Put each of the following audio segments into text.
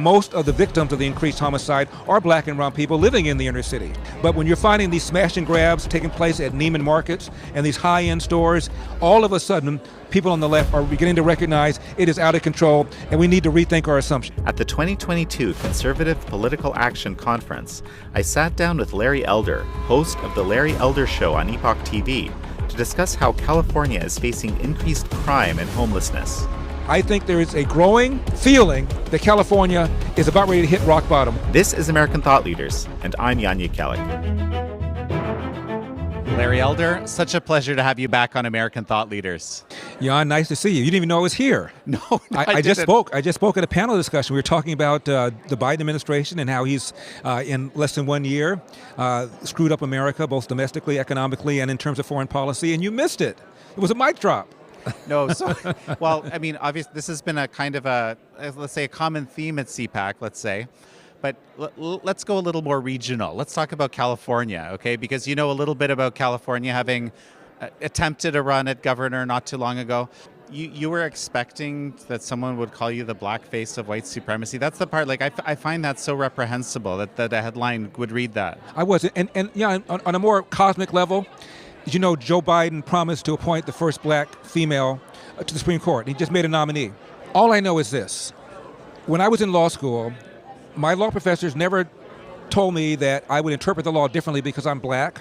most of the victims of the increased homicide are black and brown people living in the inner city. But when you're finding these smash and grabs taking place at Neiman Markets and these high-end stores, all of a sudden, people on the left are beginning to recognize it is out of control and we need to rethink our assumptions. At the 2022 Conservative Political Action Conference, I sat down with Larry Elder, host of The Larry Elder Show on EpochTV, to discuss how California is facing increased crime and homelessness. I think there is a growing feeling that California is about ready to hit rock bottom. This is American Thought Leaders, and I'm Yanya Kelly. Larry Elder, such a pleasure to have you back on American Thought Leaders. Jan, nice to see you. You didn't even know I was here. No, I just spoke. I just spoke at a panel discussion. We were talking about the Biden administration and how he's, in less than 1 year, screwed up America, both domestically, economically, and in terms of foreign policy, and you missed it. It was a mic drop. No, so, well, I mean, obviously, this has been a kind of a, let's say, a common theme at CPAC, let's say. But let's go a little more regional. Let's talk about California, okay? Because you know a little bit about California, having attempted a run at governor not too long ago. You were expecting that someone would call you the black face of white supremacy. That's the part, like, I find that so reprehensible that a headline would read that. I wasn't. And yeah, on a more cosmic level, you know, Joe Biden promised to appoint the first black female to the Supreme Court. He just made a nominee. All I know is this. When I was in law school, my law professors never told me that I would interpret the law differently because I'm black,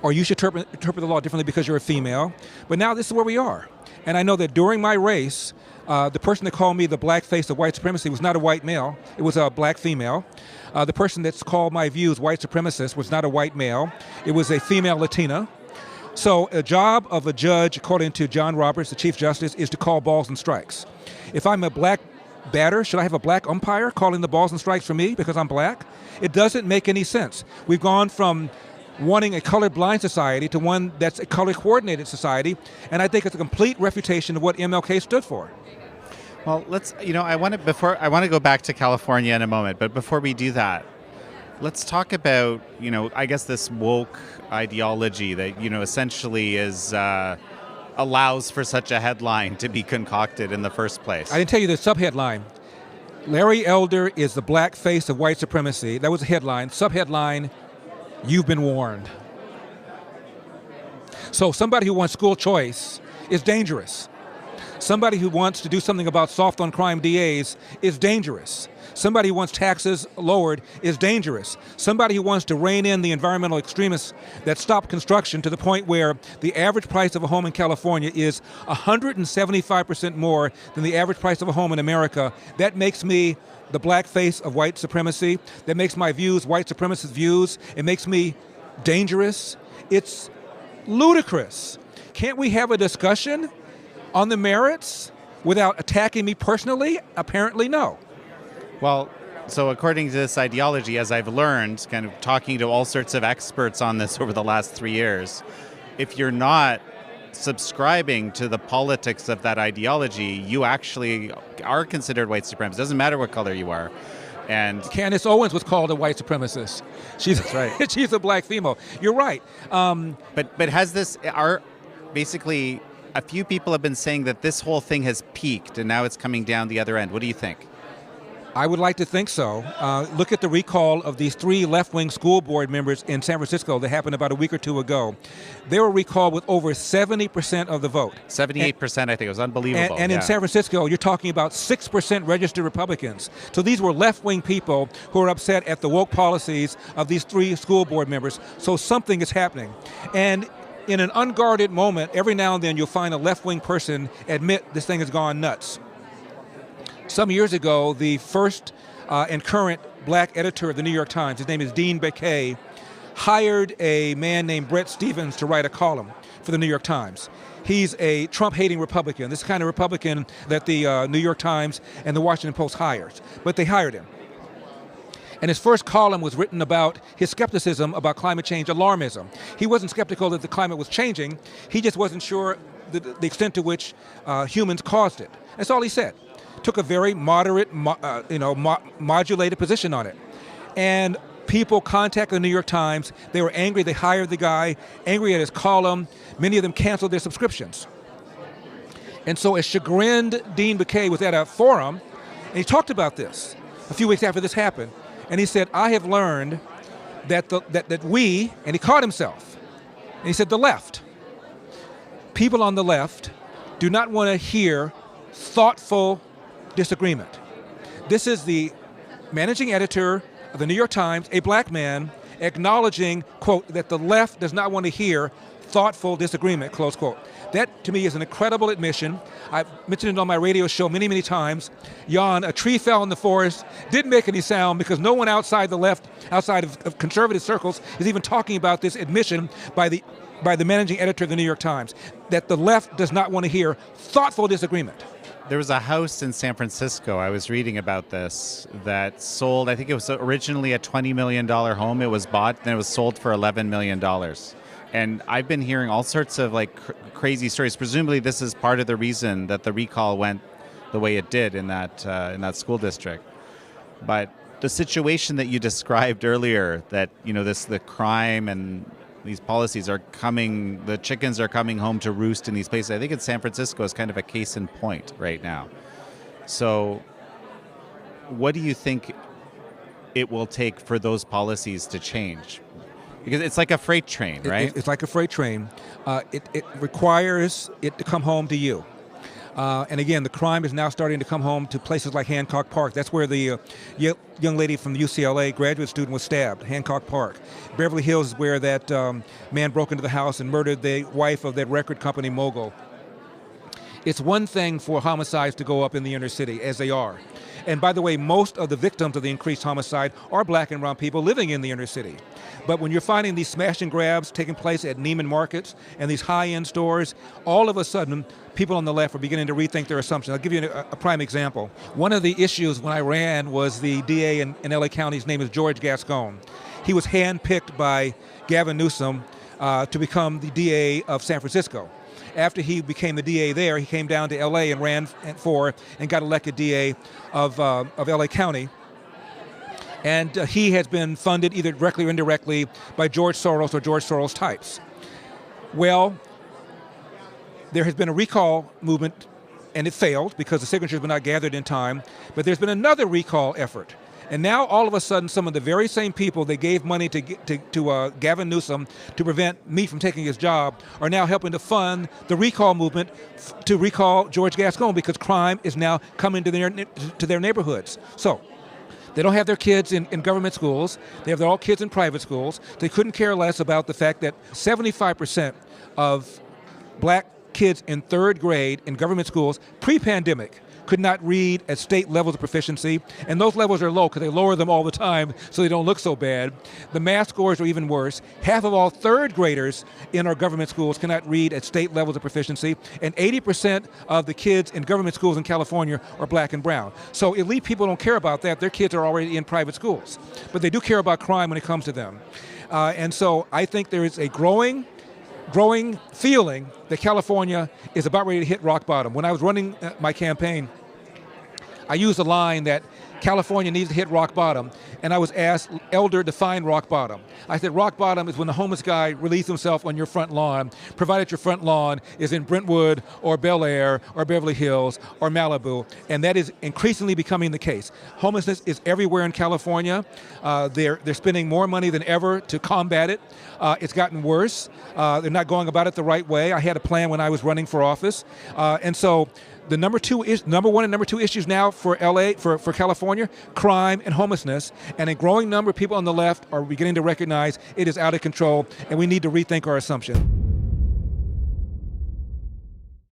or you should interpret the law differently because you're a female. But now this is where we are. And I know that during my race, the person that called me the black face of white supremacy was not a white male. It was a black female. The person that's called my views white supremacist was not a white male. It was a female Latina. So a job of a judge, according to John Roberts, the Chief Justice, is to call balls and strikes. If I'm a black batter, should I have a black umpire calling the balls and strikes for me because I'm black? It doesn't make any sense. We've gone from wanting a colorblind society to one that's a color-coordinated society, and I think it's a complete refutation of what MLK stood for. Well, I want to go back to California in a moment, but before we do that, let's talk about, I guess this woke ideology that, essentially is allows for such a headline to be concocted in the first place. I didn't tell you the subheadline. Larry Elder is the black face of white supremacy. That was the headline. Subheadline, you've been warned. So somebody who wants school choice is dangerous. Somebody who wants to do something about soft on crime DAs is dangerous. Somebody who wants taxes lowered is dangerous. Somebody who wants to rein in the environmental extremists that stop construction to the point where the average price of a home in California is 175% more than the average price of a home in America. That makes me the black face of white supremacy. That makes my views white supremacist views. It makes me dangerous. It's ludicrous. Can't we have a discussion on the merits without attacking me personally? Apparently no. Well, so according to this ideology, as I've learned, kind of talking to all sorts of experts on this over the last 3 years, if you're not subscribing to the politics of that ideology, you actually are considered white supremacist. It doesn't matter what color you are. And Candace Owens was called a white supremacist. That's right. She's a black female. You're right. But has this, basically, a few people have been saying that this whole thing has peaked and now it's coming down the other end. What do you think? I would like to think so. Look at the recall of these 3 left-wing school board members in San Francisco that happened about a week or two ago. They were recalled with over 70% of the vote. 78%, I think. It was unbelievable. And in San Francisco, you're talking about 6% registered Republicans. So these were left-wing people who are upset at the woke policies of these 3 school board members. So something is happening. And in an unguarded moment, every now and then you'll find a left-wing person admit this thing has gone nuts. Some years ago, the first and current black editor of the New York Times, his name is Dean Baquet, hired a man named Bret Stephens to write a column for the New York Times. He's a Trump-hating Republican. This is the kind of Republican that the New York Times and the Washington Post hires. But they hired him. And his first column was written about his skepticism about climate change alarmism. He wasn't skeptical that the climate was changing. He just wasn't sure the extent to which humans caused it. That's all he said. Took a very moderate, modulated position on it. And people contacted the New York Times. They were angry. They hired the guy, angry at his column. Many of them canceled their subscriptions. And so a chagrined Dean Baquet was at a forum, and he talked about this. a few weeks after this happened, and he said, I have learned that we, and he caught himself, and he said the left, people on the left do not want to hear thoughtful disagreement. This is the managing editor of the New York Times, a black man, acknowledging, quote, that the left does not want to hear thoughtful disagreement, close quote. That, to me, is an incredible admission. I've mentioned it on my radio show many, many times. Jan, a tree fell in the forest, didn't make any sound because no one outside the left, outside of conservative circles, is even talking about this admission by the managing editor of the New York Times, that the left does not want to hear thoughtful disagreement. There was a house in San Francisco, I was reading about this, that sold, I think it was originally a $20 million home. It was bought, and it was sold for $11 million. And I've been hearing all sorts of crazy stories. Presumably this is part of the reason that the recall went the way it did in that school district. But the situation that you described earlier, that the crime and these policies are coming, the chickens are coming home to roost in these places. I think in San Francisco is kind of a case in point right now. So what do you think it will take for those policies to change? Because it's like a freight train, right? It's like a freight train. It requires it to come home to you. And again, the crime is now starting to come home to places like Hancock Park. That's where the young lady from the UCLA graduate student was stabbed, Hancock Park. Beverly Hills is where that man broke into the house and murdered the wife of that record company mogul. It's one thing for homicides to go up in the inner city, as they are. And by the way, most of the victims of the increased homicide are black and brown people living in the inner city. But when you're finding these smash and grabs taking place at Neiman Markets and these high-end stores, all of a sudden, people on the left are beginning to rethink their assumptions. I'll give you a prime example. One of the issues when I ran was the DA in LA County. His name is George Gascon. He was handpicked by Gavin Newsom to become the DA of San Francisco. After he became the DA there, he came down to LA and ran for and got elected DA of LA County. And he has been funded either directly or indirectly by George Soros or George Soros types. Well, there has been a recall movement, and it failed because the signatures were not gathered in time, but there's been another recall effort. And now, all of a sudden, some of the very same people that gave money to Gavin Newsom to prevent me from taking his job are now helping to fund the recall movement to recall George Gascon because crime is now coming to their neighborhoods. So they don't have their kids in government schools. They have all kids in private schools. They couldn't care less about the fact that 75% of black kids in third grade in government schools pre-pandemic could not read at state levels of proficiency, and those levels are low because they lower them all the time so they don't look so bad. The math scores are even worse. Half of all third graders in our government schools cannot read at state levels of proficiency, and 80% of the kids in government schools in California are black and brown. So elite people don't care about that. Their kids are already in private schools, but they do care about crime when it comes to them. And so I think there is a growing feeling that California is about ready to hit rock bottom. When I was running my campaign, I used a line that California needs to hit rock bottom, and I was asked, Elder, define rock bottom. I said rock bottom is when the homeless guy relieves himself on your front lawn, provided your front lawn is in Brentwood or Bel Air or Beverly Hills or Malibu, and that is increasingly becoming the case. Homelessness is everywhere in California. They're spending more money than ever to combat it. It's gotten worse. They're not going about it the right way. I had a plan when I was running for office, and so the number one and number two issues now for LA, for California, crime and homelessness, and a growing number of people on the left are beginning to recognize it is out of control, and we need to rethink our assumption.